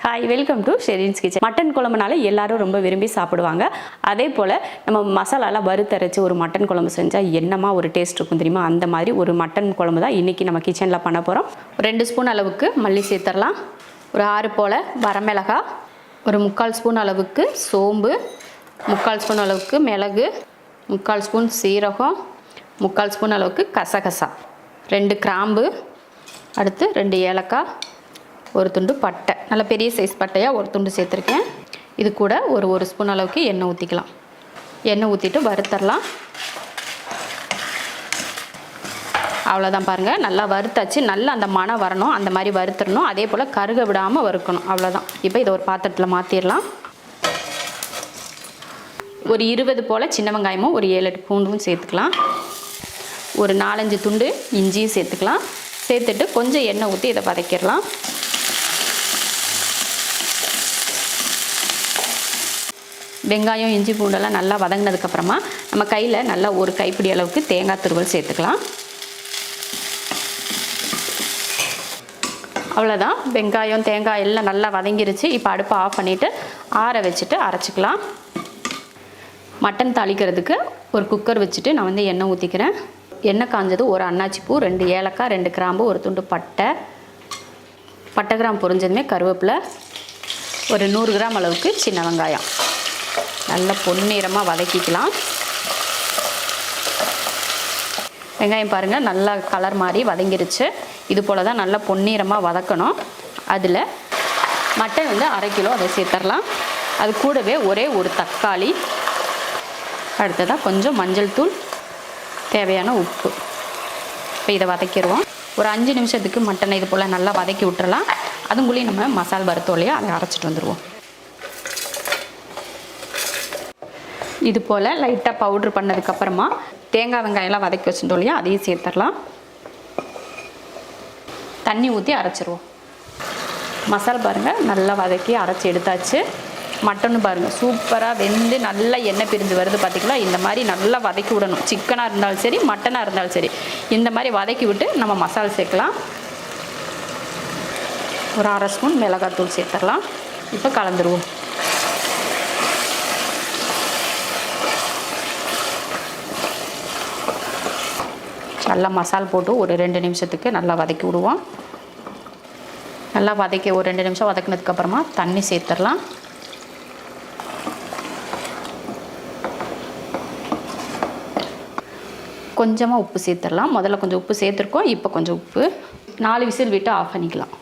Hi, welcome to Sherin's kitchen. Mutton குழம்புனால எல்லாரும் ரொம்ப விரும்பி சாப்பிடுவாங்க. அதே போல் நம்ம மசாலாலாம் வறுத்தரைச்சி ஒரு மட்டன் குழம்பு செஞ்சால் என்னமா ஒரு டேஸ்ட் இருக்கும் தெரியுமா? அந்த மாதிரி ஒரு மட்டன் குழம்பு தான் இன்றைக்கி நம்ம கிச்சனில் பண்ண போகிறோம். 2 ஸ்பூன் அளவுக்கு மல்லி சேர்த்துடலாம். ஒரு 6 போல் வரமிளகாய், ஒரு 3/4 ஸ்பூன் அளவுக்கு சோம்பு, 3/4 ஸ்பூன் அளவுக்கு மிளகு, 3/4 ஸ்பூன் சீரகம், 3/4 ஸ்பூன் அளவுக்கு கசகசா, 2 கிராம்பு, அடுத்து 2 ஏலக்காய், ஒரு துண்டு பட்டை, நல்ல பெரிய சைஸ் பட்டையாக ஒரு துண்டு சேர்த்துருக்கேன். இது கூட ஒரு ஸ்பூன் அளவுக்கு எண்ணெய் ஊற்றிக்கலாம். எண்ணெய் ஊற்றிட்டு வறுத்தரலாம். அவ்வளோதான் பாருங்கள், நல்லா வறுத்தாச்சு. நல்லா அந்த மணம் வரணும், அந்த மாதிரி வறுத்துடணும். அதே போல் கருக விடாமல் வறுக்கணும். அவ்வளோதான். இப்போ இதை ஒரு பாத்திரத்தில் மாற்றிடலாம். ஒரு 20 போல் சின்ன வெங்காயமும் ஒரு 7-8 பூண்டும் சேர்த்துக்கலாம். ஒரு 4-5 துண்டு இஞ்சியும் சேர்த்துக்கலாம். சேர்த்துட்டு கொஞ்சம் எண்ணெய் ஊற்றி இதை வதக்கிடலாம். வெங்காயம் இஞ்சி பூண்டெல்லாம் நல்லா வதங்கினதுக்கப்புறமா நம்ம கையில் நல்லா ஒரு கைப்பிடி அளவுக்கு தேங்காய் துருவல் சேர்த்துக்கலாம். அவ்வளோதான், வெங்காயம் தேங்காய் எல்லாம் நல்லா வதங்கிருச்சு. இப்போ அடுப்பை ஆஃப் பண்ணிவிட்டு ஆற வச்சுட்டு அரைச்சிக்கலாம். மட்டன் தாளிக்கிறதுக்கு ஒரு குக்கர் வச்சுட்டு நான் எண்ணெய் ஊற்றிக்கிறேன். எண்ணெய் காஞ்சது ஒரு அன்னாச்சி பூ, 2 ஏலக்காய், 2 கிராம்பு, ஒரு துண்டு பட்டை கிராம்பு பொரிஞ்சதுமே கருவேப்பிலை, ஒரு 100 கிராம் அளவுக்கு சின்ன வெங்காயம் நல்லா பொன்னிறமாக வதக்கிக்கலாம். வெங்காயம் பாருங்கள் நல்லா கலர் மாதிரி வதங்கிருச்சு. இது போல் தான் நல்லா பொன்னிறமாக வதக்கணும். அதில் மட்டன் 1/2 கிலோ அதை சேர்த்துடலாம். அது கூடவே ஒரே ஒரு தக்காளி, அடுத்ததாக கொஞ்சம் மஞ்சள் தூள், தேவையான உப்பு. இப்போ இதை வதக்கிடுவோம். ஒரு 5 நிமிஷத்துக்கு மட்டனை இது போல் நல்லா வதக்கி விட்டுறலாம். அதுக்குள்ளேயும் நம்ம மசாலா வறுத்தோம் இல்லையா, அதை அரைச்சிட்டு வந்துடுவோம். இது போல் லைட்டாக பவுட்ரு பண்ணதுக்கப்புறமா தேங்காய் வெங்காயம்லாம் வதக்கி வச்சுட்டோம் இல்லையா, அதையும் சேர்த்துடலாம். தண்ணி ஊற்றி அரைச்சிருவோம். மசாலா பாருங்கள் நல்லா வதக்கி அரைச்சி எடுத்தாச்சு. மட்டனும் பாருங்கள் சூப்பராக வெந்து நல்லா எண்ணெய் பிரிஞ்சு வருது. பார்த்திங்களா, இந்த மாதிரி நல்லா வதக்கி விடணும். சிக்கனாக இருந்தாலும் சரி, மட்டனாக இருந்தாலும் சரி, இந்த மாதிரி வதக்கி விட்டு நம்ம மசாலா சேர்க்கலாம். ஒரு 1/2 ஸ்பூன் மிளகாத்தூள் சேர்த்துடலாம். இப்போ கலந்துருவோம். நல்லா மசால் போட்டு ஒரு 2 நிமிஷத்துக்கு நல்லா வதக்கி விடுவோம். நல்லா வதக்கி ஒரு 2 நிமிஷம் வதக்கினதுக்கப்புறமா தண்ணி சேர்த்துடலாம். கொஞ்சமாக உப்பு சேர்த்துடலாம். முதல்ல கொஞ்சம் உப்பு சேர்த்துருக்கோம், இப்போ கொஞ்சம் உப்பு. 4 விசில் விட்டு ஆஃப் பண்ணிக்கலாம்.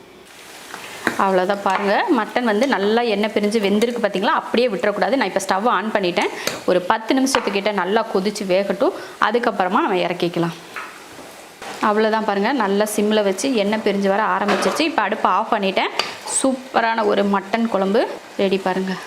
அவ்வளோதான் பாருங்கள், மட்டன் நல்லா எண்ணெய் பிரிஞ்சு வெந்திருக்கு. பார்த்திங்களா, அப்படியே விட்டுறக்கூடாது. நான் இப்போ ஸ்டவ் ஆன் பண்ணிட்டேன். ஒரு 10 நிமிஷத்துக்கிட்ட நல்லா கொதித்து வேகட்டும். அதுக்கப்புறமா நம்ம இறக்கிக்கலாம். அவ்வளோதான் பாருங்கள், நல்லா சிம்மில் வச்சு எண்ணெய் பிரிஞ்சு வர ஆரம்பிச்சிருச்சு. இப்போ அடுப்பை ஆஃப் பண்ணிட்டேன். சூப்பரான ஒரு மட்டன் குழம்பு ரெடி பாருங்கள்.